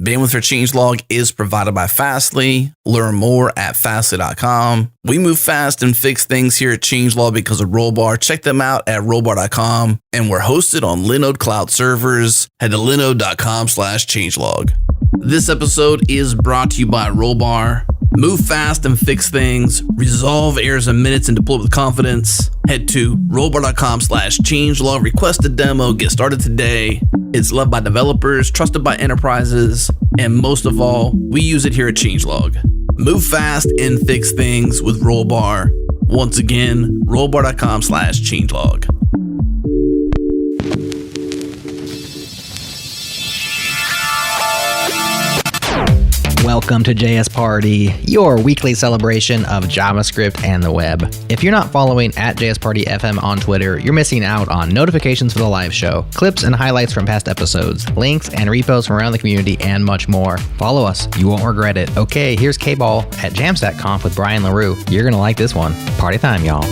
Bandwidth for changelog is provided by Fastly. Learn more at fastly.com. We move fast and fix things here at changelog because of Rollbar. Check them out at rollbar.com. And we're hosted on Linode Cloud servers. Head to linode.com/changelog. This episode is brought to you by Rollbar. Move fast and fix things. Resolve errors in minutes and deploy with confidence. Head to rollbar.com/changelog. Request a demo. Get started today. It's loved by developers, trusted by enterprises, and most of all, we use it here at changelog. Move fast and fix things with Rollbar. Once again, rollbar.com/changelog. Welcome to JS Party, your weekly celebration of JavaScript and the web. If you're not following at JS Party FM on Twitter, you're missing out on notifications for the live show, clips and highlights from past episodes, links and repos from around the community, and much more. Follow us. You won't regret it. Okay, here's KBall at JamStack Conf with Brian Leroux. You're going to like this one. Party time, y'all.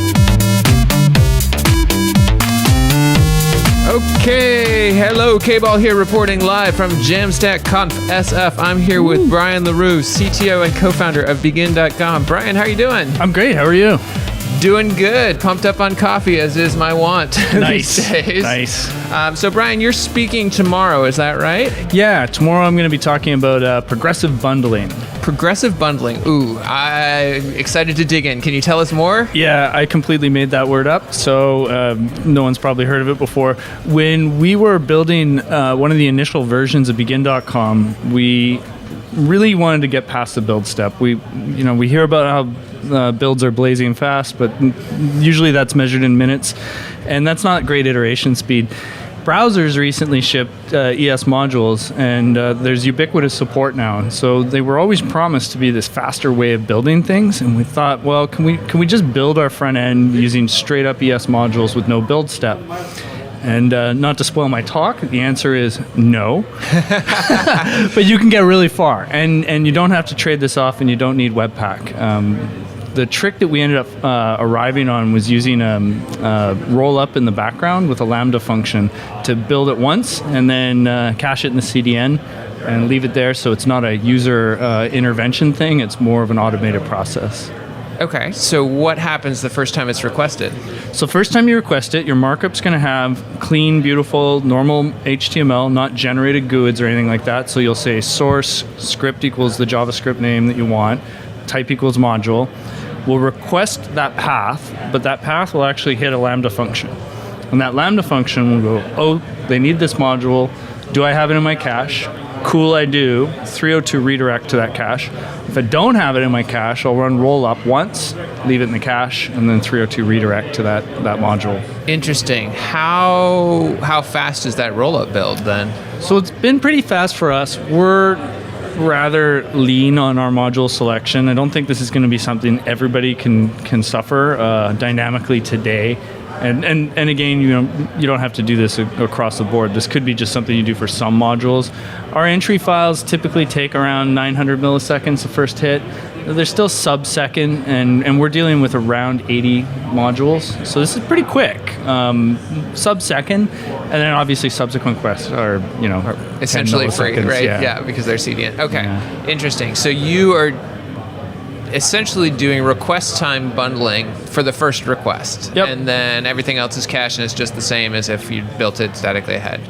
Okay, hello, KBall here reporting live from JamStack Conf SF. I'm here with Brian Leroux, CTO and co-founder of Begin.com. Brian, how are you doing? I'm great. How are you? Doing good. Pumped up on coffee, as is my want Nice. these days. Nice. So, Brian, you're speaking tomorrow, is that right? Yeah, tomorrow I'm going to be talking about progressive bundling. Progressive bundling. Ooh, I'm excited to dig in. Can you tell us more? Yeah, I completely made that word up, so no one's probably heard of it before. When we were building one of the initial versions of Begin.com, we really wanted to get past the build step. We hear about how builds are blazing fast, but usually that's measured in minutes, and that's not great iteration speed. Browsers recently shipped ES modules, and there's ubiquitous support now. And so they were always promised to be this faster way of building things, and we thought, well, can we just build our front end using straight up ES modules with no build step? And not to spoil my talk, the answer is no. But you can get really far, and you don't have to trade this off, and you don't need Webpack. The trick that we ended up arriving on was using a roll-up in the background with a Lambda function to build it once and then cache it in the CDN and leave it there, so it's not a user intervention thing. It's more of an automated process. Okay, so what happens the first time it's requested? So first time you request it, your markup's going to have clean, beautiful, normal HTML, not generated GUIDs or anything like that. So you'll say source script equals the JavaScript name that you want, type equals module. We'll request that path, but that path will actually hit a Lambda function. And that Lambda function will go, oh, they need this module. Do I have it in my cache? Cool, I do. 302 redirect to that cache. If I don't have it in my cache, I'll run roll up once, leave it in the cache, and then 302 redirect to that module. Interesting. How fast is that roll-up build then? So it's been pretty fast for us. We're rather lean on our module selection. I don't think this is going to be something everybody can suffer dynamically today. And again, you don't have to do this across the board. This could be just something you do for some modules. Our entry files typically take around 900 milliseconds the first hit. They're still sub-second, and we're dealing with around 80 modules. So this is pretty quick. Sub-second, and then obviously subsequent quests are, essentially free, right? Yeah, because they're CDN. Okay, Interesting. So you are essentially doing request time bundling for the first request. Yep. And then everything else is cached, and it's just the same as if you built it statically ahead.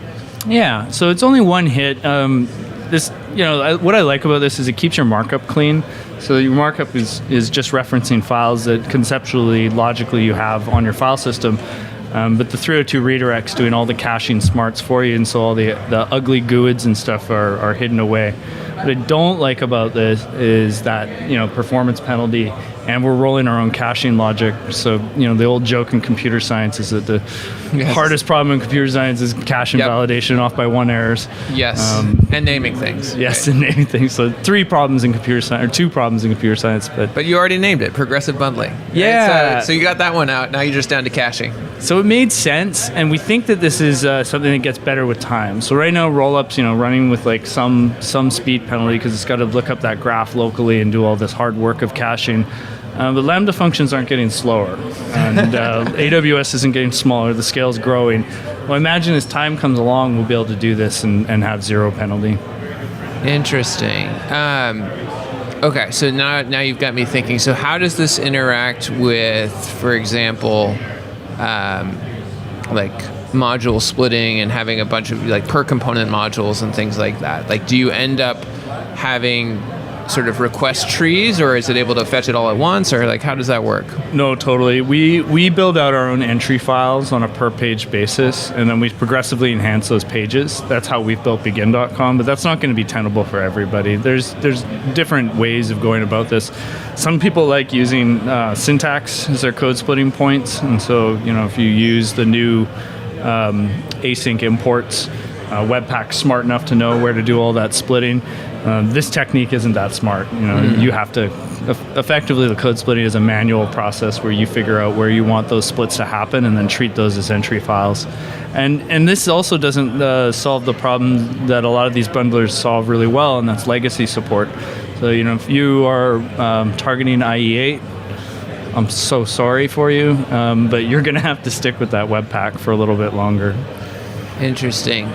Yeah, so it's only one hit. What I like about this is it keeps your markup clean. So your markup is just referencing files that conceptually, logically you have on your file system. But the 302 redirect's doing all the caching smarts for you, and so all the ugly GUIDs and stuff are hidden away. What I don't like about this is that, performance penalty, and we're rolling our own caching logic. So, the old joke in computer science is that the hardest problem in computer science is cache invalidation off by one errors. Yes, and naming things. Yes, and naming things. So 3 problems in computer science, or 2 problems in computer science. But you already named it, progressive bundling. Yeah. Right? So you got that one out. Now you're just down to caching. So it made sense, and we think that this is something that gets better with time. So right now, rollups, running with like some speed penalty because it's got to look up that graph locally and do all this hard work of caching. But Lambda functions aren't getting slower, and AWS isn't getting smaller. The scale's growing. Well, I imagine as time comes along, we'll be able to do this and have 0 penalty. Interesting. Okay, so now you've got me thinking. So how does this interact with, for example, like module splitting and having a bunch of like per component modules and things like that? Like, do you end up having sort of request trees, or is it able to fetch it all at once, or like how does that work? No, totally. We build out our own entry files on a per page basis, and then we progressively enhance those pages. That's how we've built begin.com, but that's not going to be tenable for everybody. There's different ways of going about this. Some people like using syntax as their code splitting points, and so if you use the new async imports, Webpack's smart enough to know where to do all that splitting. This technique isn't that smart. You have to effectively, the code splitting is a manual process where you figure out where you want those splits to happen and then treat those as entry files. And this also doesn't solve the problem that a lot of these bundlers solve really well, and that's legacy support. So if you are targeting IE8, I'm so sorry for you, but you're going to have to stick with that Webpack for a little bit longer. Interesting.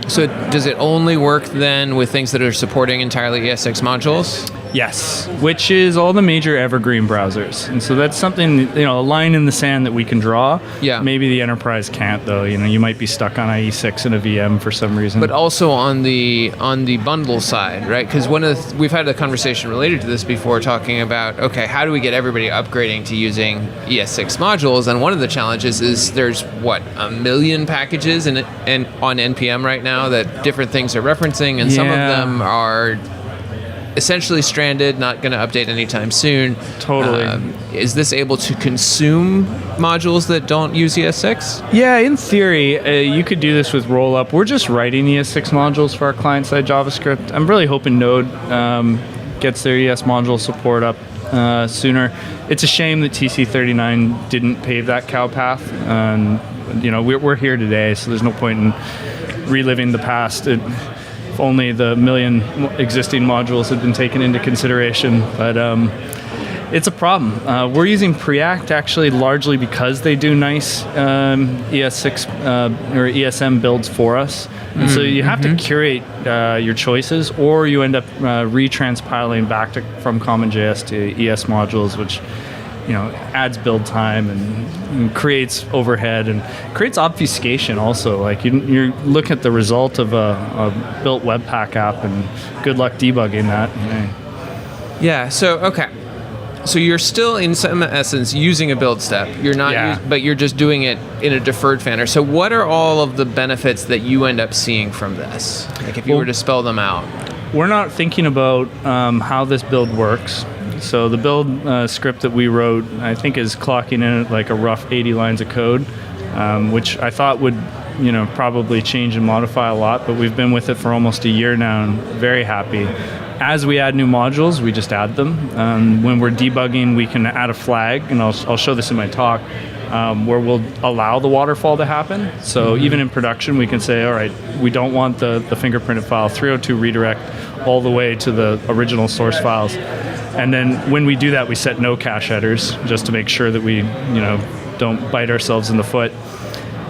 So does it only work then with things that are supporting entirely ES6 modules? Yes, which is all the major evergreen browsers. And so that's something, a line in the sand that we can draw. Yeah. Maybe the enterprise can't, though. You might be stuck on IE6 in a VM for some reason. But also on the bundle side, right? Because we've had a conversation related to this before, talking about, okay, how do we get everybody upgrading to using ES6 modules? And one of the challenges is there's, 1 million packages and on NPM right now that different things are referencing, and some of them are essentially stranded, not going to update anytime soon. Totally. Is this able to consume modules that don't use ES6? Yeah, in theory, you could do this with rollup. We're just writing ES6 modules for our client-side JavaScript. I'm really hoping Node gets their ES module support up sooner. It's a shame that TC39 didn't pave that cow path. We're here today, so there's no point in reliving the past. If only the 1 million existing modules had been taken into consideration. But it's a problem. We're using Preact actually largely because they do nice ES6 or ESM builds for us. And so you have to curate your choices, or you end up retranspiling back from CommonJS to ES modules, which adds build time and creates overhead and creates obfuscation also. Like you look at the result of a built Webpack app, and good luck debugging that. Yeah. So okay. So you're still in some essence using a build step. You're not, but you're just doing it in a deferred manner. So what are all of the benefits that you end up seeing from this? Like if you were to spell them out. We're not thinking about how this build works. So the build script that we wrote, I think, is clocking in at like a rough 80 lines of code, which I thought would, probably change and modify a lot. But we've been with it for almost a year now, and very happy. As we add new modules, we just add them. When we're debugging, we can add a flag, and I'll show this in my talk, where we'll allow the waterfall to happen. So even in production, we can say, all right, we don't want the fingerprinted file 302 redirect all the way to the original source files. And then when we do that, we set no cache headers just to make sure that we, don't bite ourselves in the foot.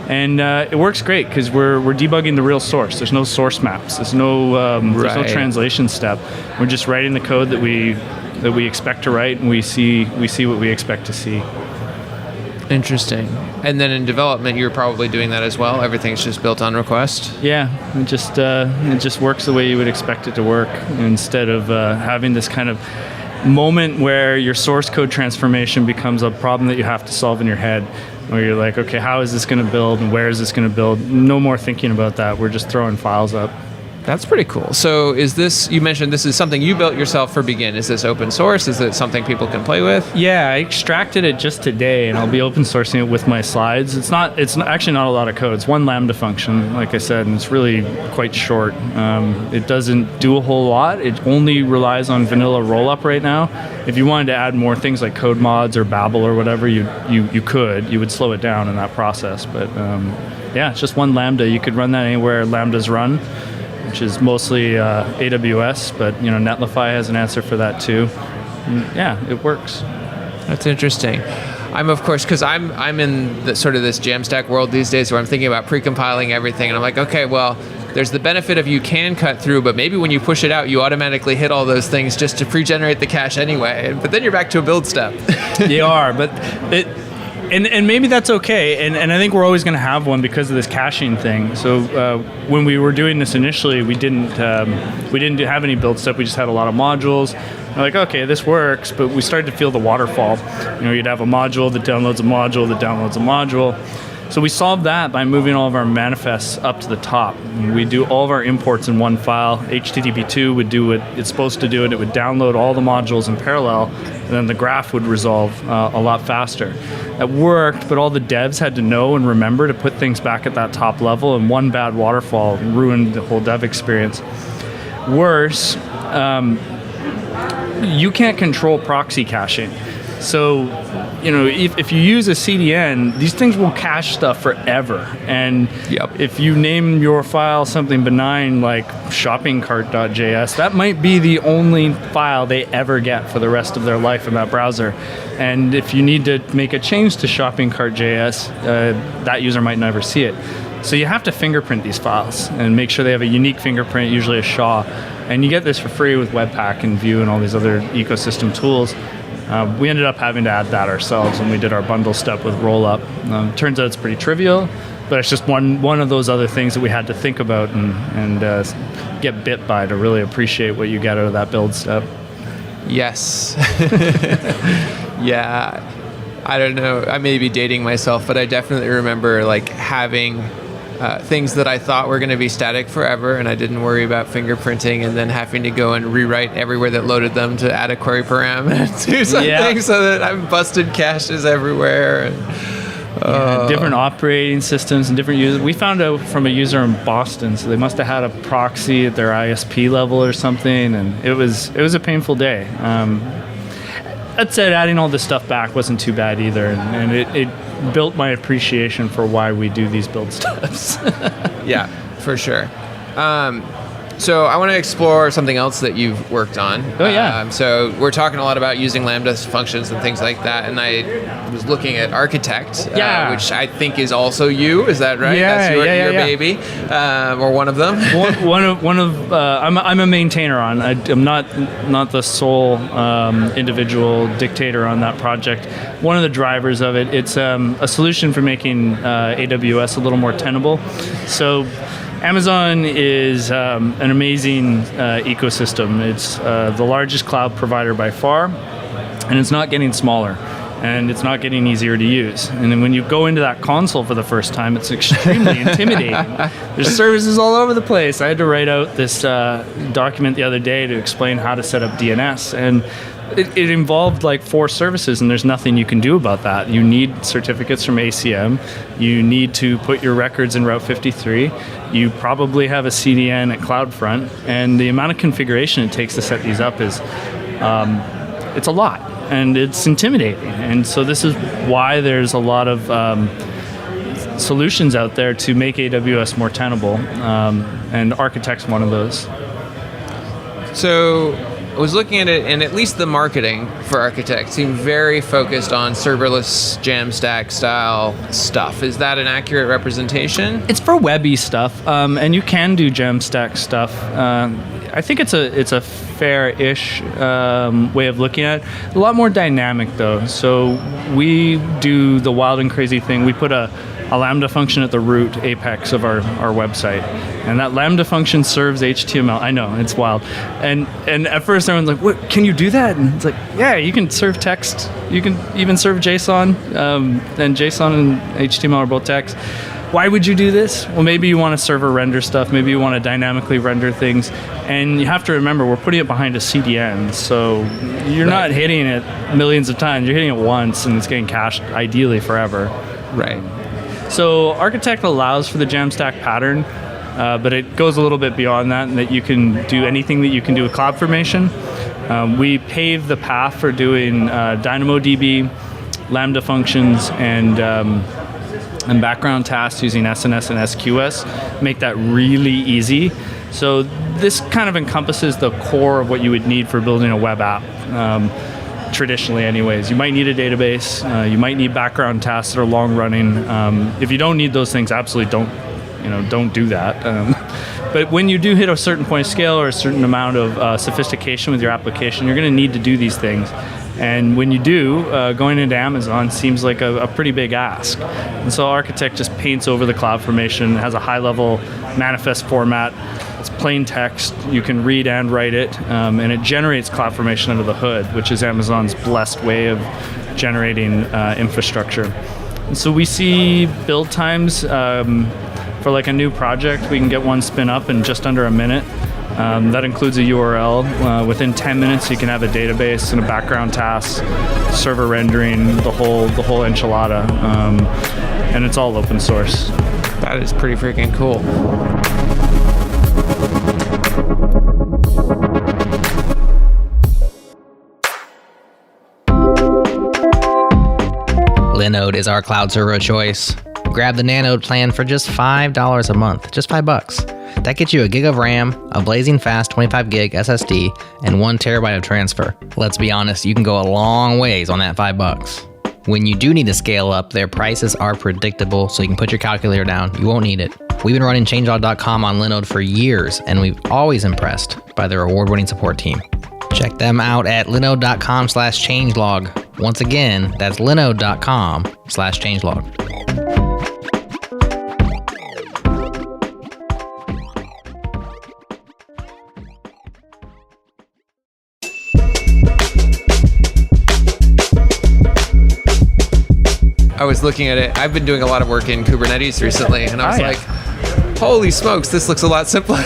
And it works great because we're debugging the real source. There's no source maps. There's no translation step. We're just writing the code that we expect to write, and we see what we expect to see. Interesting. And then in development, you're probably doing that as well. Everything's just built on request. Yeah, it just works the way you would expect it to work, instead of having this kind of moment where your source code transformation becomes a problem that you have to solve in your head, where you're like, okay, how is this going to build and where is this going to build? No more thinking about that. We're just throwing files up. That's pretty cool. So you mentioned this is something you built yourself for Begin. Is this open source? Is it something people can play with? Yeah, I extracted it just today, and I'll be open sourcing it with my slides. It's actually not a lot of code. It's one Lambda function, like I said, and it's really quite short. It doesn't do a whole lot. It only relies on vanilla rollup right now. If you wanted to add more things like code mods or Babel or whatever, you could. You would slow it down in that process. But it's just one Lambda. You could run that anywhere Lambdas run, which is mostly AWS, but Netlify has an answer for that too. And it works. That's interesting. I'm of course, because I'm in the, sort of this JamStack world these days, where I'm thinking about pre-compiling everything, and I'm like, okay, well, there's the benefit of you can cut through, but maybe when you push it out, you automatically hit all those things just to pre-generate the cache anyway. But then you're back to a build step. You are, but and maybe that's okay. And I think we're always going to have one because of this caching thing. So when we were doing this initially, we didn't have any build step. We just had a lot of modules. We're like, okay, this works, but we started to feel the waterfall. You'd have a module that downloads a module that downloads a module. So we solved that by moving all of our manifests up to the top. We do all of our imports in one file. HTTP2 would do what it's supposed to do, and it would download all the modules in parallel, and then the graph would resolve a lot faster. It worked, but all the devs had to know and remember to put things back at that top level, and one bad waterfall ruined the whole dev experience. Worse, you can't control proxy caching. So, if you use a CDN, these things will cache stuff forever. And if you name your file something benign like shoppingcart.js, that might be the only file they ever get for the rest of their life in that browser. And if you need to make a change to shoppingcart.js, that user might never see it. So you have to fingerprint these files and make sure they have a unique fingerprint, usually a SHA. And you get this for free with Webpack and Vue and all these other ecosystem tools. We ended up having to add that ourselves when we did our bundle step with Rollup. Turns out it's pretty trivial, but it's just one of those other things that we had to think about and get bit by to really appreciate what you get out of that build step. Yes. Yeah. I don't know. I may be dating myself, but I definitely remember having things that I thought were going to be static forever, and I didn't worry about fingerprinting, and then having to go and rewrite everywhere that loaded them to add a query param and do something so that I'm busted caches everywhere. And, different operating systems and different users. We found out from a user in Boston, so they must have had a proxy at their ISP level or something, and it was a painful day. That said, adding all this stuff back wasn't too bad either, and it built my appreciation for why we do these build steps. Yeah, for sure. So I want to explore something else that you've worked on. Oh, yeah. So we're talking a lot about using Lambda functions and things like that, and I was looking at Architect, which I think is also you. Is that right? Yeah, that's your yeah. baby, or one of them. I'm a maintainer on. I'm not the sole individual dictator on that project. One of the drivers of it. It's a solution for making AWS a little more tenable. So Amazon is an amazing ecosystem. It's the largest cloud provider by far, and it's not getting smaller, and it's not getting easier to use. And then when you go into that console for the first time, it's extremely intimidating. There's services all over the place. I had to write out this document the other day to explain how to set up DNS, and it involved 4 services, and there's nothing you can do about that. You need certificates from ACM. You need to put your records in Route 53. You probably have a CDN at CloudFront, and the amount of configuration it takes to set these up is it's a lot, and it's intimidating. And so this is why there's a lot of solutions out there to make AWS more tenable, and Architect's one of those. So I was looking at it, and at least the marketing for Architect seemed very focused on serverless JamStack style stuff. Is that an accurate representation? It's for webby stuff, and you can do JamStack stuff. I think it's a fair-ish way of looking at it. A lot more dynamic, though. So we do the wild and crazy thing. We put a Lambda function at the root apex of our website. And that Lambda function serves HTML. I know, it's wild. And at first everyone's like, what, can you do that? And it's like, yeah, you can serve text. You can even serve JSON. And JSON and HTML are both text. Why would you do this? Well, maybe you want to server render stuff. Maybe you want to dynamically render things. And you have to remember, we're putting it behind a CDN. So you're not hitting it millions of times. You're hitting it once, and it's getting cached ideally forever. Right. So Architect allows for the JamStack pattern, but it goes a little bit beyond that, and that you can do anything that you can do with CloudFormation. We pave the path for doing DynamoDB, Lambda functions, and background tasks using SNS and SQS. Make that really easy. So this kind of encompasses the core of what you would need for building a web app. Traditionally anyways. You might need a database, you might need background tasks that are long running. If you don't need those things, absolutely don't do that. But when you do hit a certain point of scale or a certain amount of sophistication with your application, you're going to need to do these things. And when you do, going into Amazon seems like a pretty big ask. And so Architect just paints over the CloudFormation. It has a high-level manifest format. It's plain text. You can read and write it. And it generates CloudFormation under the hood, which is Amazon's blessed way of generating infrastructure. And so we see build times for like a new project. We can get one spin up in just under a minute. That includes a URL. Within 10 minutes, you can have a database and a background task, server rendering, the whole enchilada, and it's all open source. That is pretty freaking cool. Linode is our cloud server of choice. Grab the Nanode plan for just $5 a month, just $5. That gets you a gig of RAM, a blazing fast 25 gig SSD, and 1 terabyte of transfer. Let's be honest, you can go a long ways on that $5. When you do need to scale up, their prices are predictable, so you can put your calculator down. You won't need it. We've been running changelog.com on Linode for years, and we've always impressed by their award-winning support team. Check them out at linode.com/changelog. Once again, that's linode.com/changelog. I was looking at it. I've been doing a lot of work in Kubernetes recently, and I was like, holy smokes, this looks a lot simpler.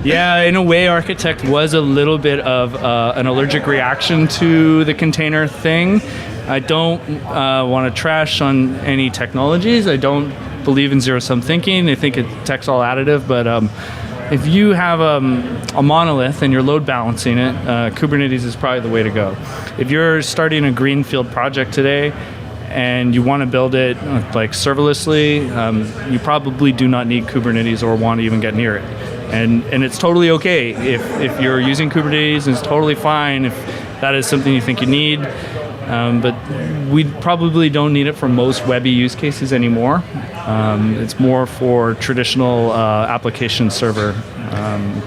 Yeah, in a way, Architect was a little bit of an allergic reaction to the container thing. I don't want to trash on any technologies. I don't believe in zero-sum thinking. I think tech's all additive, but if you have a monolith and you're load balancing it, Kubernetes is probably the way to go. If you're starting a greenfield project today, and you want to build it like serverlessly, you probably do not need Kubernetes or want to even get near it. And it's totally okay if you're using Kubernetes, and it's totally fine if that is something you think you need. But we probably don't need it for most webby use cases anymore. It's more for traditional application server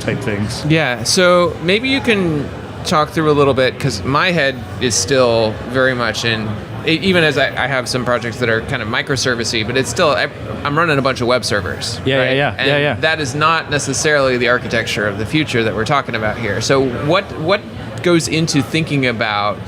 type things. Yeah, so maybe you can talk through a little bit, because my head is still very much in, even as I have some projects that are kind of microservice-y, but it's still, I'm running a bunch of web servers. Yeah. That is not necessarily the architecture of the future that we're talking about here. So what goes into thinking about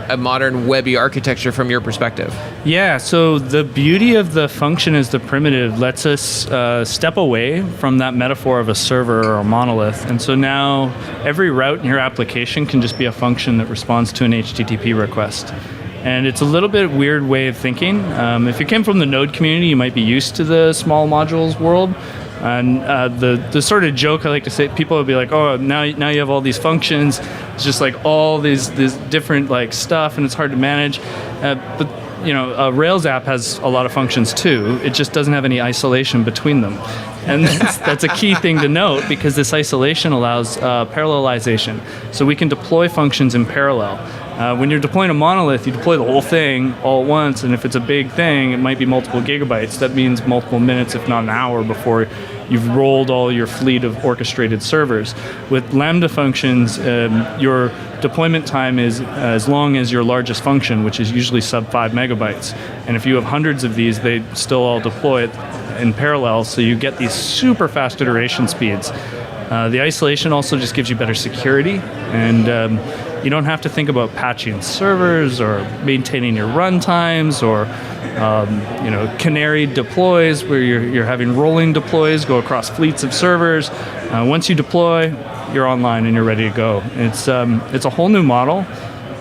a modern webby architecture from your perspective? Yeah, so the beauty of the function as the primitive lets us step away from that metaphor of a server or a monolith. And so now every route in your application can just be a function that responds to an HTTP request. And it's a little bit weird way of thinking. If you came from the Node community, you might be used to the small modules world. And the sort of joke I like to say, people will be like, oh, now you have all these functions. It's just like all this different like stuff, and it's hard to manage. But you know, a Rails app has a lot of functions too. It just doesn't have any isolation between them. And that's a key thing to note, because this isolation allows parallelization. So we can deploy functions in parallel. When you're deploying a monolith, you deploy the whole thing all at once, and if it's a big thing, it might be multiple gigabytes. That means multiple minutes, if not an hour, before you've rolled all your fleet of orchestrated servers. With Lambda functions, your deployment time is as long as your largest function, which is usually sub 5 megabytes. And if you have hundreds of these, they still all deploy it in parallel, so you get these super fast iteration speeds. The isolation also just gives you better security, and you don't have to think about patching servers or maintaining your runtimes or canary deploys where you're having rolling deploys go across fleets of servers. Once you deploy, you're online and you're ready to go. It's a whole new model,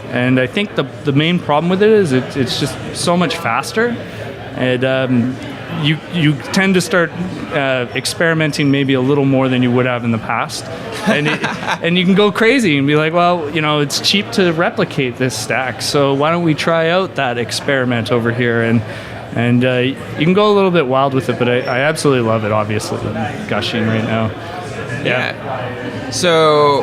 and I think the main problem with it is it's just so much faster, and you tend to start experimenting maybe a little more than you would have in the past. And you can go crazy and be like, well, it's cheap to replicate this stack, so why don't we try out that experiment over here? And you can go a little bit wild with it, but I absolutely love it, obviously. I'm gushing right now. Yeah. So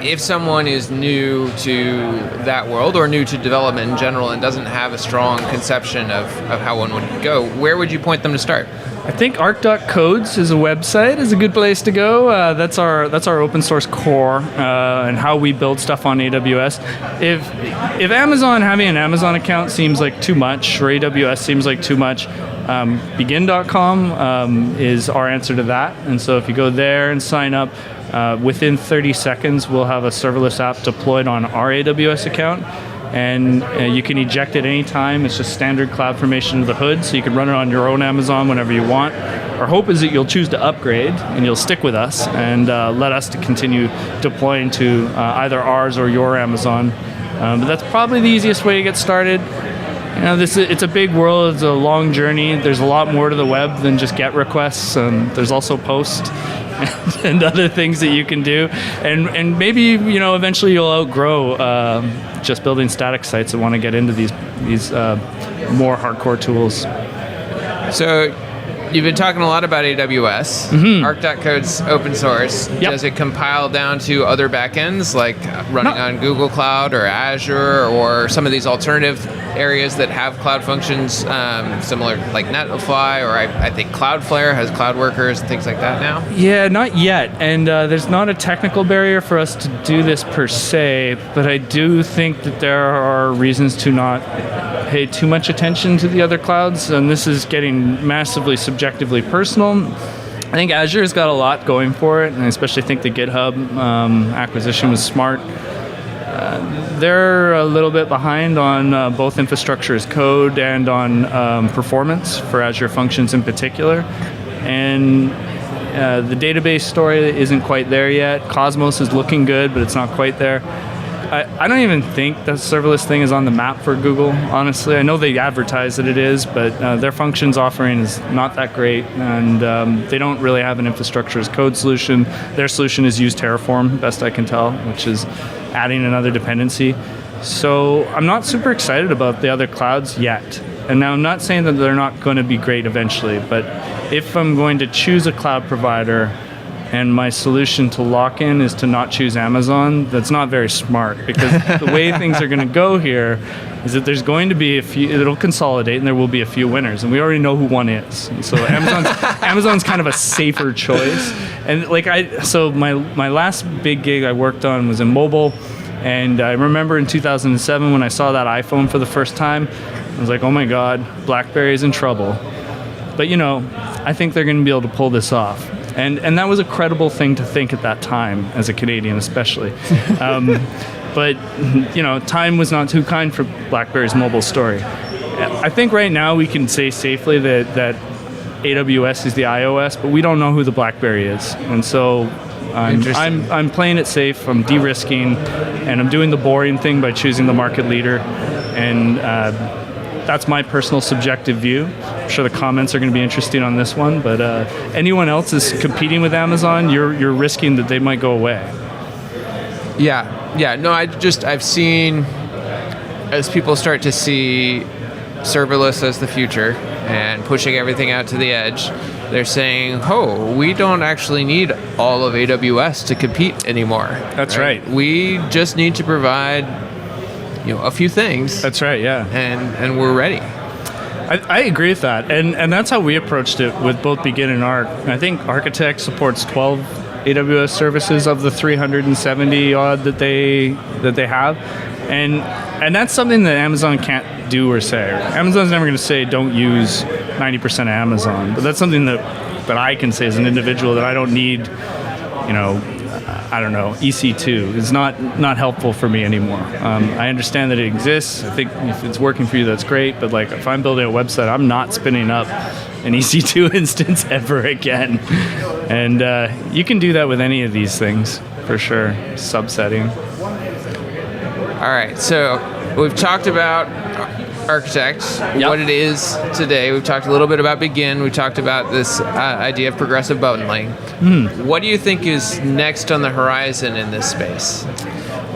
if someone is new to that world or new to development in general and doesn't have a strong conception of how one would go, where would you point them to start? I think arc.codes is a website, is a good place to go. That's our open source core and how we build stuff on AWS. If Amazon, having an Amazon account seems like too much, or AWS seems like too much, begin.com is our answer to that. And so if you go there and sign up, within 30 seconds, we'll have a serverless app deployed on our AWS account. And you can eject it anytime. It's just standard CloudFormation to the hood, so you can run it on your own Amazon whenever you want. Our hope is that you'll choose to upgrade and you'll stick with us and let us to continue deploying to either ours or your Amazon. But that's probably the easiest way to get started. It's a big world. It's a long journey. There's a lot more to the web than just GET requests. There's also post and other things that you can do. And maybe eventually you'll outgrow just building static sites and want to get into these more hardcore tools. So you've been talking a lot about AWS. Mm-hmm. Arc.code's open source. Yep. Does it compile down to other backends, like running on Google Cloud or Azure or some of these alternative areas that have cloud functions similar, like Netlify, or I think Cloudflare has cloud workers and things like that now? Yeah, not yet. And there's not a technical barrier for us to do this per se, but I do think that there are reasons to not pay too much attention to the other clouds, and this is getting massively subjectively personal. I think Azure's got a lot going for it, and I especially think the GitHub acquisition was smart. They're a little bit behind on both infrastructure as code and on performance for Azure Functions in particular. And the database story isn't quite there yet. Cosmos is looking good, but it's not quite there. I don't even think the serverless thing is on the map for Google, honestly. I know they advertise that it is, but their functions offering is not that great, and they don't really have an infrastructure as code solution. Their solution is use Terraform, best I can tell, which is adding another dependency. So I'm not super excited about the other clouds yet. And now I'm not saying that they're not going to be great eventually, but if I'm going to choose a cloud provider, and my solution to lock in is to not choose Amazon, that's not very smart, because the way things are going to go here is that there's going to be a few, it'll consolidate and there will be a few winners, and we already know who one is. And so Amazon's kind of a safer choice. And so my last big gig I worked on was in mobile, and I remember in 2007 when I saw that iPhone for the first time, I was like, oh my God, BlackBerry's in trouble. But I think they're going to be able to pull this off. And that was a credible thing to think at that time, as a Canadian especially. But, time was not too kind for BlackBerry's mobile story. I think right now we can say safely that AWS is the iOS, but we don't know who the BlackBerry is. And so I'm playing it safe, I'm de-risking, and I'm doing the boring thing by choosing the market leader. And that's my personal subjective view. I'm sure the comments are going to be interesting on this one, but anyone else is competing with Amazon, you're risking that they might go away. Yeah. No, I've seen, as people start to see serverless as the future and pushing everything out to the edge, they're saying, we don't actually need all of AWS to compete anymore. That's right. We just need to provide a few things. That's right, yeah. And we're ready. I agree with that. And that's how we approached it with both Begin and Arc. I think Architect supports 12 AWS services of the 370 odd that they have. And that's something that Amazon can't do or say. Amazon's never going to say don't use 90% of Amazon. But that's something that I can say as an individual, that I don't need, EC2 is not helpful for me anymore. I understand that it exists. I think if it's working for you, that's great. But if I'm building a website, I'm not spinning up an EC2 instance ever again. And you can do that with any of these things, for sure, subsetting. All right, so we've talked about Architect, what it is today. We've talked a little bit about Begin. We talked about this idea of progressive bundling. What do you think is next on the horizon in this space?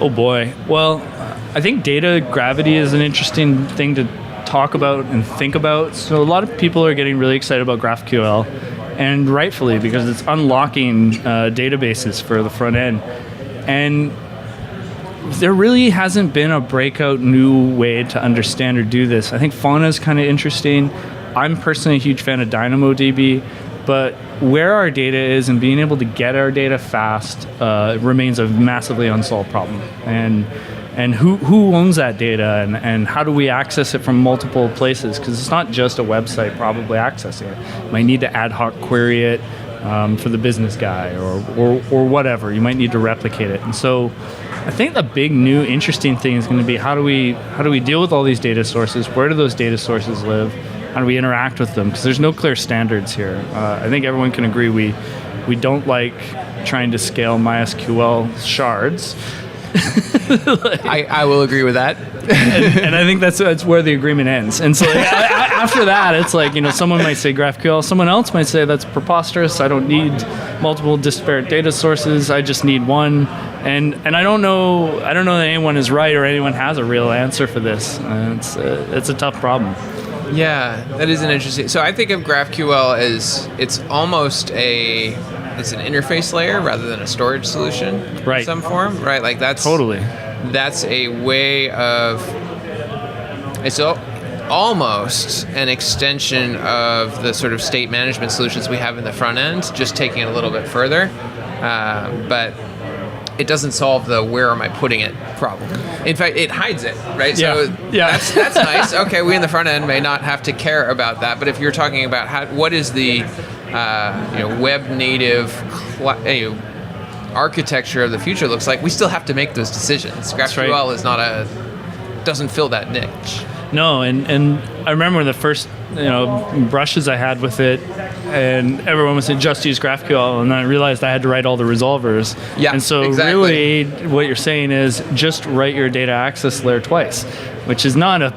Oh boy. Well, I think data gravity is an interesting thing to talk about and think about. So a lot of people are getting really excited about GraphQL, and rightfully, because it's unlocking databases for the front end. And there really hasn't been a breakout new way to understand or do this. I think Fauna is kind of interesting. I'm personally a huge fan of DynamoDB, but where our data is and being able to get our data fast remains a massively unsolved problem. And who owns that data, and how do we access it from multiple places? Because it's not just a website probably accessing it. You might need to ad hoc query it for the business guy or whatever. You might need to replicate it. And so I think the big new interesting thing is going to be how do we deal with all these data sources? Where do those data sources live? How do we interact with them? Because there's no clear standards here. I think everyone can agree we don't like trying to scale MySQL shards. I will agree with that. and I think that's where the agreement ends. And so after that, it's like, someone might say GraphQL, someone else might say that's preposterous. I don't need multiple disparate data sources. I just need one. And I don't know that anyone is right or anyone has a real answer for this. It's a tough problem. Yeah, that is an interesting. So I think of GraphQL as it's almost it's an interface layer rather than a storage solution, right? In some form, right? Like that's a way of it's almost an extension of the sort of state management solutions we have in the front end, just taking it a little bit further, but it doesn't solve the where am I putting it problem. In fact, it hides it, right? Yeah. So that's nice. Okay, we in the front end may not have to care about that, but if you're talking about what is the web native architecture of the future looks like, we still have to make those decisions. GraphQL is doesn't fill that niche. No, and I remember the first brushes I had with it, and everyone was saying just use GraphQL, and then I realized I had to write all the resolvers. Yeah, and so really what you're saying is just write your data access layer twice, which is not a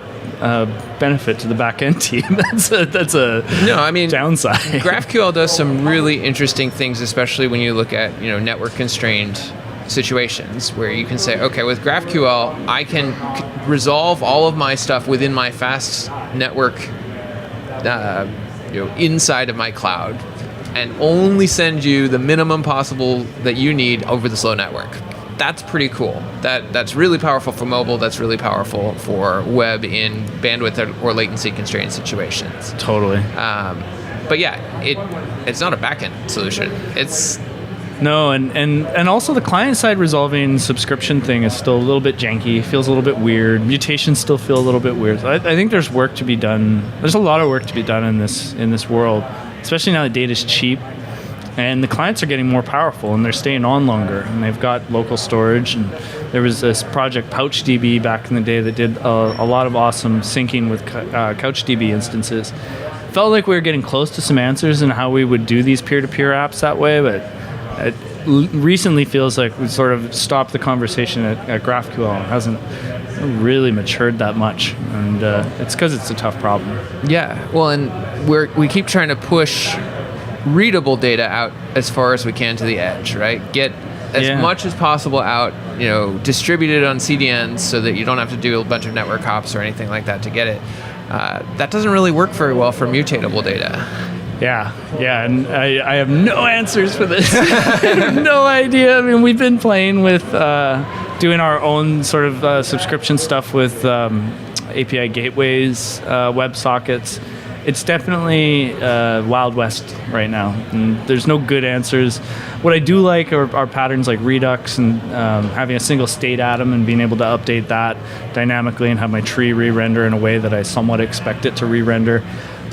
benefit to the back-end team. that's a downside. GraphQL does some really interesting things, especially when you look at network constrained situations where you can say, okay, with GraphQL, I can resolve all of my stuff within my fast network, inside of my cloud, and only send you the minimum possible that you need over the slow network. That's pretty cool. That's really powerful for mobile. That's really powerful for web in bandwidth or latency constrained situations. Totally. But yeah, it's not a backend solution. It's no, and also the client side resolving subscription thing is still a little bit janky. Feels a little bit weird. Mutations still feel a little bit weird. So I think there's work to be done. There's a lot of work to be done in this world, especially now that data's cheap. And the clients are getting more powerful, and they're staying on longer, and they've got local storage. And there was this project PouchDB back in the day that did a lot of awesome syncing with CouchDB instances. Felt like we were getting close to some answers in how we would do these peer-to-peer apps that way, but it recently feels like we sort of stopped the conversation at GraphQL. It hasn't really matured that much, and it's because it's a tough problem. Yeah, well, and we keep trying to push readable data out as far as we can to the edge, right? Get as much as possible out, distributed on CDNs so that you don't have to do a bunch of network hops or anything like that to get it. That doesn't really work very well for mutatable data. Yeah, and I have no answers for this. I have no idea. I mean, we've been playing with doing our own sort of subscription stuff with API gateways, WebSockets. It's definitely Wild West right now, and there's no good answers. What I do like are patterns like Redux and having a single state atom and being able to update that dynamically and have my tree re-render in a way that I somewhat expect it to re-render.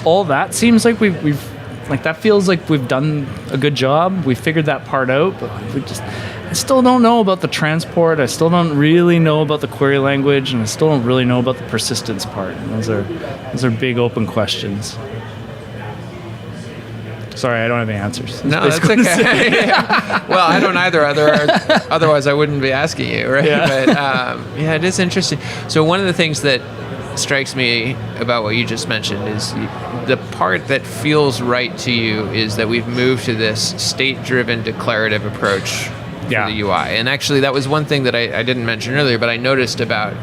All that seems like we've that feels like we've done a good job. We figured that part out, but I still don't know about the transport. I still don't really know about the query language, and I still don't really know about the persistence part. And those are big open questions. Sorry, I don't have any answers. No, that's okay. Yeah. Well, I don't either. Otherwise, I wouldn't be asking you, right? Yeah. But it is interesting. So one of the things that strikes me about what you just mentioned is the part that feels right to you is that we've moved to this state-driven declarative approach for the UI. And actually, that was one thing that I didn't mention earlier, but I noticed about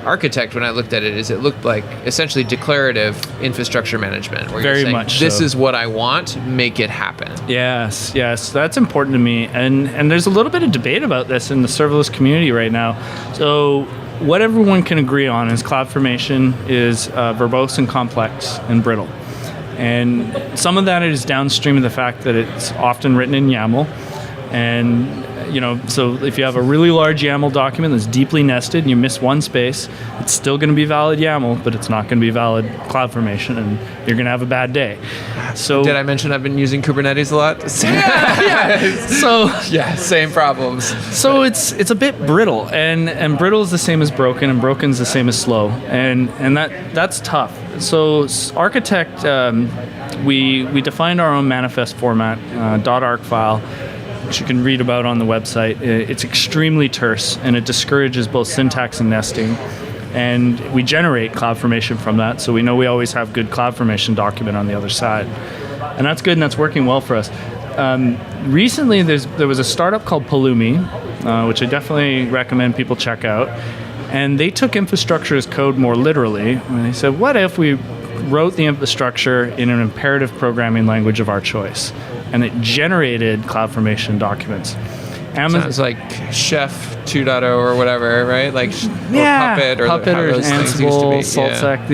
Architect when I looked at it, is it looked like essentially declarative infrastructure management, where Very you're saying, much this so. is what I want, make it happen. Yes, that's important to me. And there's a little bit of debate about this in the serverless community right now. So what everyone can agree on is CloudFormation is verbose and complex and brittle. And some of that is downstream of the fact that it's often written in YAML. And so if you have a really large YAML document that's deeply nested and you miss one space, it's still going to be valid YAML, but it's not going to be valid CloudFormation, and you're going to have a bad day. So did I mention I've been using Kubernetes a lot? So same problems. So it's a bit brittle, and brittle is the same as broken, and broken is the same as slow, and that's tough. So Architect, we defined our own manifest format, .arc file, which you can read about on the website. It's extremely terse, and it discourages both syntax and nesting. And we generate CloudFormation from that, so we know we always have good CloudFormation document on the other side. And that's good, and that's working well for us. Recently, there was a startup called Pulumi, which I definitely recommend people check out. And they took infrastructure as code more literally. And they said, what if we wrote the infrastructure in an imperative programming language of our choice? And it generated CloudFormation documents. Sounds like Chef 2.0 or whatever, right? Like Puppet or how those things used to be. SaltStack.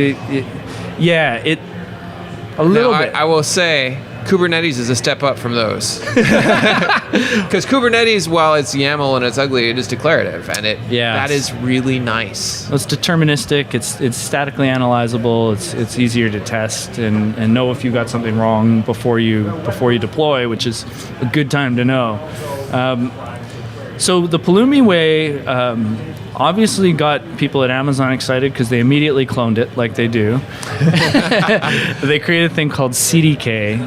A little bit. I will say, Kubernetes is a step up from those. Because Kubernetes, while it's YAML and it's ugly, it is declarative, and that is really nice. It's deterministic. It's statically analyzable. It's easier to test and know if you got something wrong before you deploy, which is a good time to know. So the Pulumi way obviously got people at Amazon excited because they immediately cloned it, like they do. They created a thing called CDK,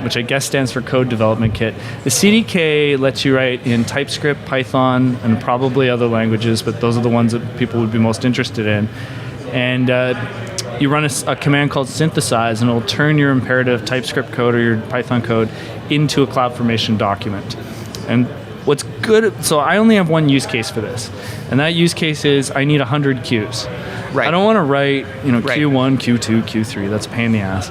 which I guess stands for Code Development Kit. The CDK lets you write in TypeScript, Python, and probably other languages, but those are the ones that people would be most interested in. And you run a command called synthesize, and it'll turn your imperative TypeScript code or your Python code into a CloudFormation document. And what's good, so I only have one use case for this, and that use case is I need 100 queues. Right. I don't want to write, Q1, Q2, Q3. That's a pain in the ass.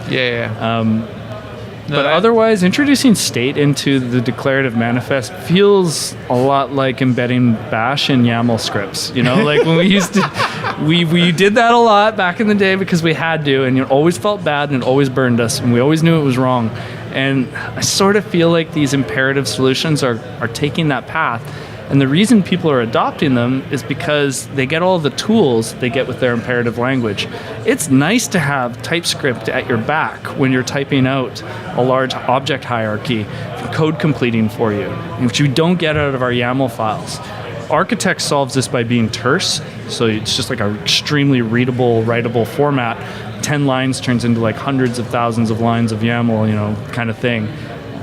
But otherwise, introducing state into the declarative manifest feels a lot like embedding bash in YAML scripts. Like when we used to, we did that a lot back in the day because we had to, and it always felt bad and it always burned us, and we always knew it was wrong. And I sort of feel like these imperative solutions are taking that path. And the reason people are adopting them is because they get all the tools they get with their imperative language. It's nice to have TypeScript at your back when you're typing out a large object hierarchy, code completing for you, which you don't get out of our YAML files. Architect solves this by being terse, so it's just like an extremely readable, writable format. 10 lines turns into like hundreds of thousands of lines of YAML, kind of thing.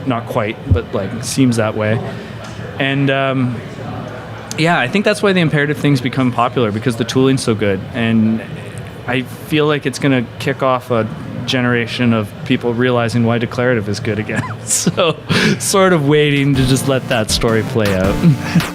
Not quite, but like seems that way. And I think that's why the imperative things become popular, because the tooling's so good. And I feel like it's going to kick off a generation of people realizing why declarative is good again. So sort of waiting to just let that story play out.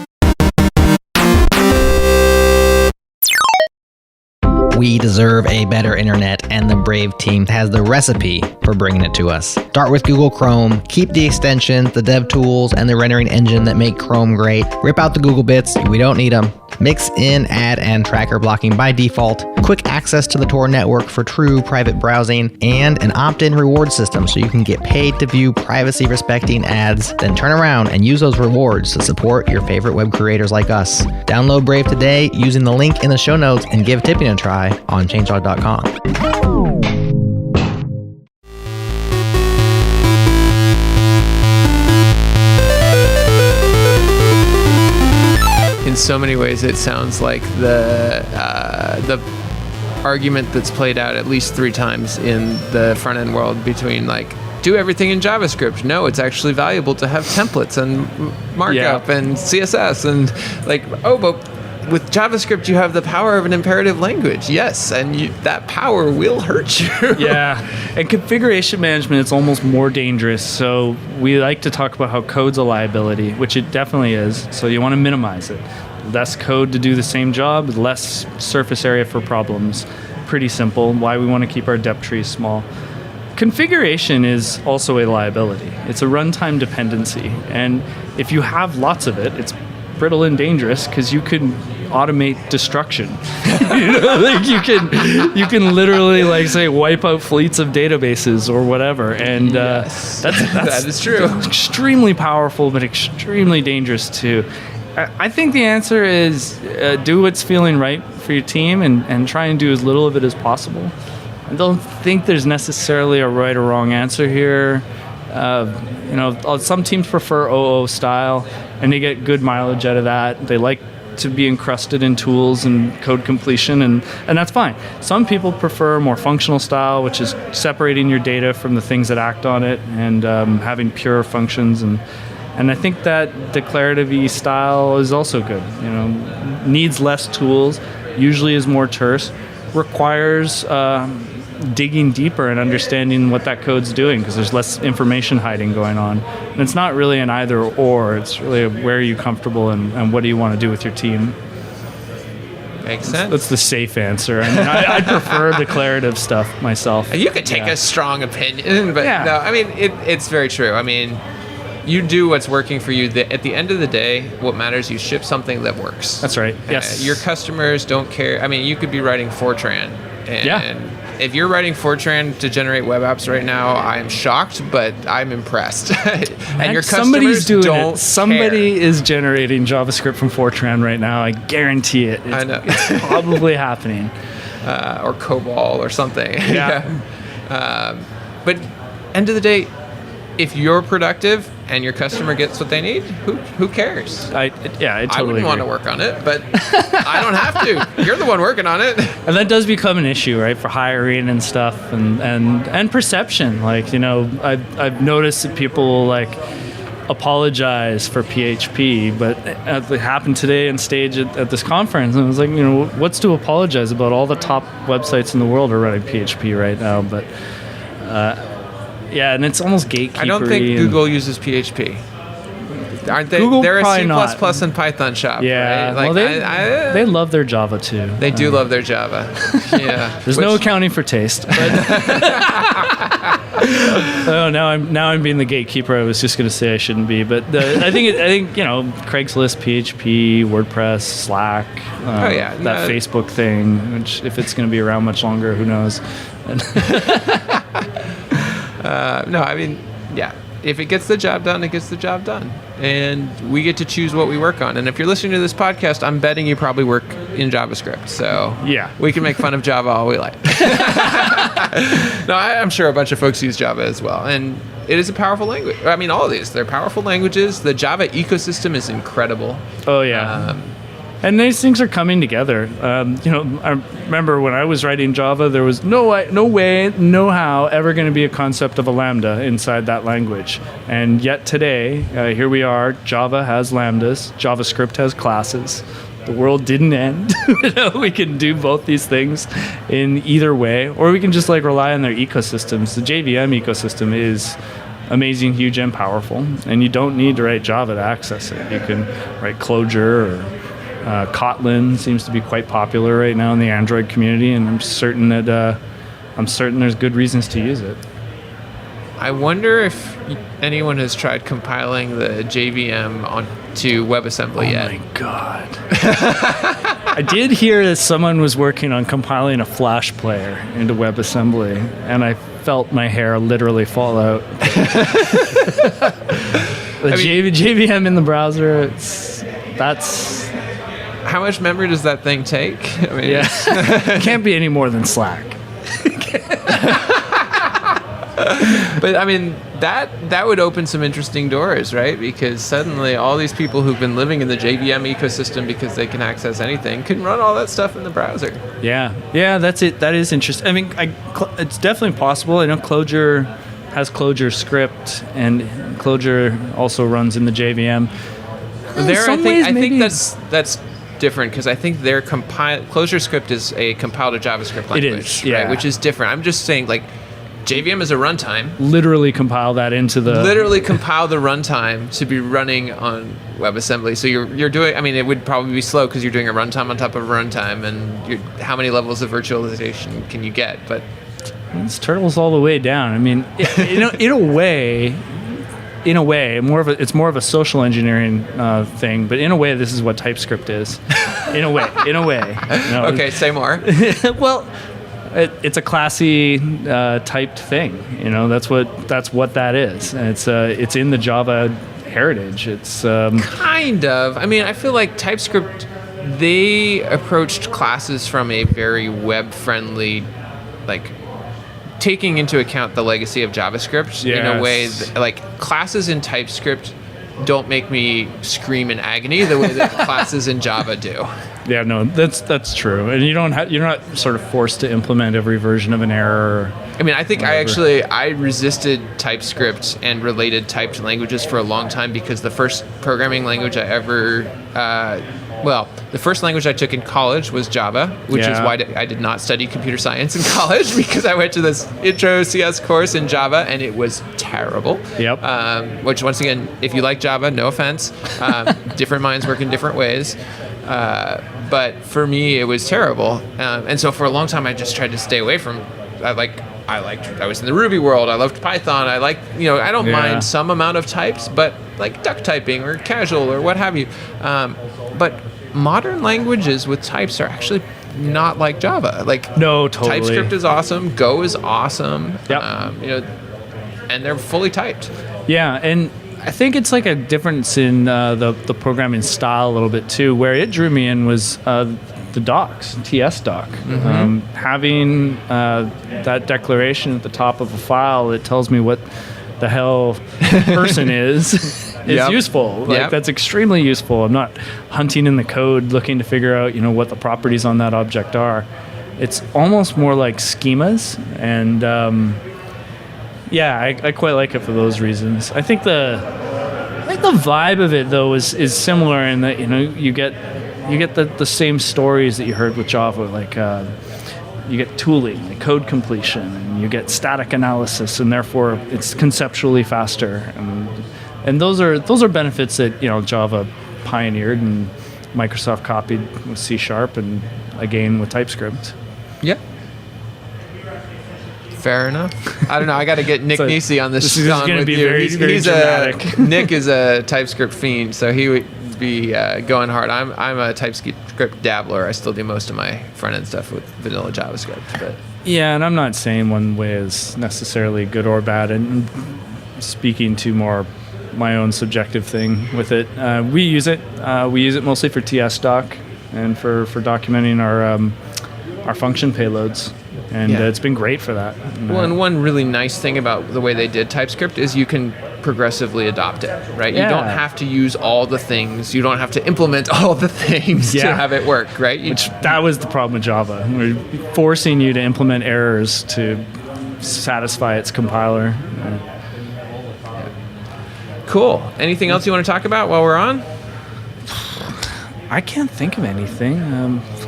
We deserve a better internet, and the Brave team has the recipe for bringing it to us. Start with Google Chrome, keep the extensions, the dev tools, and the rendering engine that make Chrome great. Rip out the Google bits, we don't need them. Mix in ad and tracker blocking by default, quick access to the Tor network for true private browsing, and an opt-in reward system so you can get paid to view privacy-respecting ads, then turn around and use those rewards to support your favorite web creators like us. Download Brave today using the link in the show notes and give tipping a try on changelog.com. In so many ways, it sounds like the argument that's played out at least 3 times in the front-end world between like, do everything in JavaScript. No, it's actually valuable to have templates and markup and CSS and like, but with JavaScript, you have the power of an imperative language. Yes, and that power will hurt you. And configuration management is almost more dangerous. So we like to talk about how code's a liability, which it definitely is. So you want to minimize it. Less code to do the same job, less surface area for problems. Pretty simple. Why we want to keep our depth trees small. Configuration is also a liability. It's a runtime dependency. And if you have lots of it, it's brittle and dangerous because you can automate destruction. Like you can literally like say wipe out fleets of databases or whatever, and that's that is true. Extremely powerful, but extremely dangerous too. I think the answer is do what's feeling right for your team and try and do as little of it as possible. I don't think there's necessarily a right or wrong answer here. Some teams prefer OO style, and they get good mileage out of that. They like to be encrusted in tools and code completion, and that's fine. Some people prefer more functional style, which is separating your data from the things that act on it and having pure functions. And I think that declarative-y style is also good. Needs less tools, usually is more terse, requires digging deeper and understanding what that code's doing because there's less information hiding going on. And it's not really an either or, it's really where are you comfortable and what do you want to do with your team. Makes sense. That's the safe answer. I mean, I prefer declarative stuff myself. You could take a strong opinion, but no, I mean, it's very true. I mean, you do what's working for you. At the end of the day, what matters, you ship something that works. That's right. Yes. Your customers don't care. I mean, you could be writing Fortran. And if you're writing Fortran to generate web apps right now, I'm shocked, but I'm impressed. And your customers don't Somebody care. is generating JavaScript from Fortran right now. I guarantee it. I know. It's probably happening. Or COBOL or something. Yeah. But end of the day, if you're productive and your customer gets what they need, who cares? I totally I wouldn't agree. want to work on it, but I don't have to. You're the one working on it. And that does become an issue, right, for hiring and stuff and perception. Like, I've noticed that people like apologize for PHP, but it happened today on stage at this conference, and I was like, what's to apologize about? All the top websites in the world are running PHP right now, but and it's almost gatekeepery. I don't think Google uses PHP. Aren't they? Google They're a C++ not. and Python shop, Yeah, right? Like, well, they love their Java too. They do love their Java. Yeah. There's no accounting for taste. But now I'm being the gatekeeper. I was just going to say I shouldn't be, but I think Craigslist, PHP, WordPress, Slack, that Facebook thing. Which, if it's going to be around much longer, who knows? No, I mean, if it gets the job done, it gets the job done. And we get to choose what we work on. And if you're listening to this podcast, I'm betting you probably work in JavaScript. So we can make fun of Java all we like. No, I'm sure a bunch of folks use Java as well. And it is a powerful language. I mean, all of these, they're powerful languages. The Java ecosystem is incredible. Oh, yeah. And these things are coming together. I remember when I was writing Java, there was no way, no how ever going to be a concept of a Lambda inside that language. And yet today, here we are, Java has Lambdas, JavaScript has classes. The world didn't end. We can do both these things in either way, or we can just rely on their ecosystems. The JVM ecosystem is amazing, huge, and powerful. And you don't need to write Java to access it. You can write Clojure or Kotlin seems to be quite popular right now in the Android community, and I'm certain there's good reasons to use it. I wonder if anyone has tried compiling the JVM onto WebAssembly yet. Oh my god! I did hear that someone was working on compiling a Flash player into WebAssembly, and I felt my hair literally fall out. JVM in the browser, that's. How much memory does that thing take? I mean, it can't be any more than Slack. But I mean, that would open some interesting doors, right? Because suddenly all these people who've been living in the JVM ecosystem because they can access anything can run all that stuff in the browser. Yeah, that's it. That is interesting. I mean, it's definitely possible. I know Clojure has Clojure script, and Clojure also runs in the JVM. I think that's different because I think their Clojure script is a compiled to JavaScript language, it is, yeah. Right? Which is different. I'm just saying, JVM is a runtime. Literally compile that into the... Literally compile the runtime to be running on WebAssembly. So you're doing... I mean, it would probably be slow because you're doing a runtime on top of a runtime, and how many levels of virtualization can you get? But it's turtles all the way down. I mean, in a way, in a way, it's more of a social engineering thing. But in a way, this is what TypeScript is. In a way. Okay, say more. Well, it's a classy typed thing. That's what that is. And it's in the Java heritage. It's kind of. I mean, I feel like TypeScript, they approached classes from a very web-friendly, like, taking into account the legacy of JavaScript in a way that, like, classes in TypeScript don't make me scream in agony the way that classes in Java do. Yeah, no, that's true. And you're not sort of forced to implement every version of an error. I mean, I think I resisted TypeScript and related typed languages for a long time because the first programming language I ever, the first language I took in college was Java, which is why I did not study computer science in college because I went to this intro CS course in Java and it was terrible. Yep. Which, once again, if you like Java, no offense, different minds work in different ways. But for me, it was terrible. And so for a long time, I just tried to stay away from, I was in the Ruby world. I loved Python. I don't mind some amount of types, but like duck typing or casual or what have you. But modern languages with types are actually not like Java. No, totally. TypeScript is awesome. Go is awesome. Yep. And they're fully typed. Yeah, and I think it's like a difference in the programming style a little bit too. Where it drew me in was the docs, TS doc. Mm-hmm. Having that declaration at the top of a file, it tells me what the hell person is useful. That's extremely useful. I'm not hunting in the code looking to figure out what the properties on that object are. It's almost more like schemas, and I quite like it for those reasons. I think the vibe of it though is similar in that you get the same stories that you heard with Java, like you get tooling, like code completion, and you get static analysis, and therefore it's conceptually faster, and those are benefits that Java pioneered and Microsoft copied with C# and again with TypeScript. Yeah. Fair enough. I don't know. I got to get Nick Nisi on this. This is going to be very dramatic. Nick is a TypeScript fiend, so he would be going hard. I'm a TypeScript dabbler. I still do most of my front end stuff with vanilla JavaScript. But yeah, and I'm not saying one way is necessarily good or bad. And speaking to more my own subjective thing with it, we use it. We use it mostly for TS doc and for documenting our function payloads. And it's been great for that. Well, and one really nice thing about the way they did TypeScript is you can progressively adopt it, right? Yeah. You don't have to use all the things. You don't have to implement all the things to have it work, right? That was the problem with Java. We're forcing you to implement errors to satisfy its compiler. Cool. Anything else you want to talk about while we're on? I can't think of anything.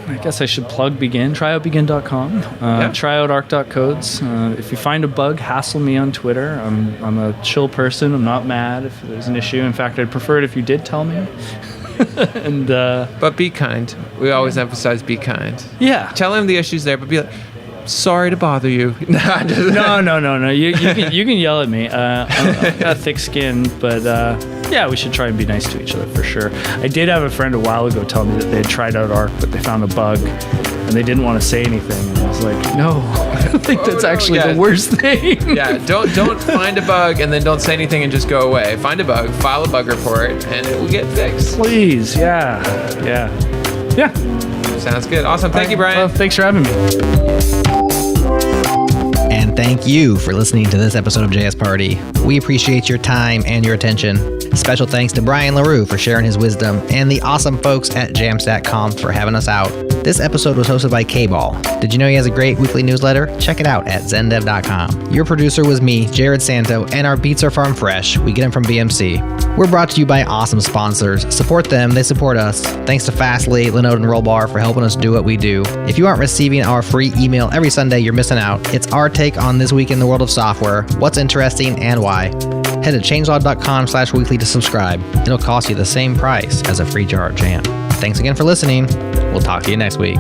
I guess I should plug Begin. Try out begin.com. Try out arc.codes. If you find a bug, hassle me on Twitter. I'm a chill person. I'm not mad if there's an issue. In fact, I'd prefer it if you did tell me. But be kind. We always emphasize be kind. Yeah. Tell him the issue's there, but be like, sorry to bother you. No. You can yell at me. I've got thick skin, but we should try and be nice to each other for sure. I did have a friend a while ago tell me that they had tried out Arc, but they found a bug, and they didn't want to say anything. And I was like, no, I think that's actually the worst thing. Don't find a bug and then don't say anything and just go away. Find a bug, file a bug report, and it will get fixed. Please, yeah. Sounds good. Awesome. Thank you, Brian. Well, thanks for having me. And thank you for listening to this episode of JS Party. We appreciate your time and your attention. Special thanks to Brian Leroux for sharing his wisdom and the awesome folks at JamStack for having us out. This episode was hosted by KBall. Did you know he has a great weekly newsletter? Check it out at zendev.com. Your producer was me, Jared Santo, and our beats are farm fresh. We get them from BMC. We're brought to you by awesome sponsors. Support them, they support us. Thanks to Fastly, Linode, and Rollbar for helping us do what we do. If you aren't receiving our free email every Sunday, you're missing out. It's our take on this week in the world of software, what's interesting, and why. Head to changelog.com/weekly to subscribe. It'll cost you the same price as a free jar of jam. Thanks again for listening. We'll talk to you next week.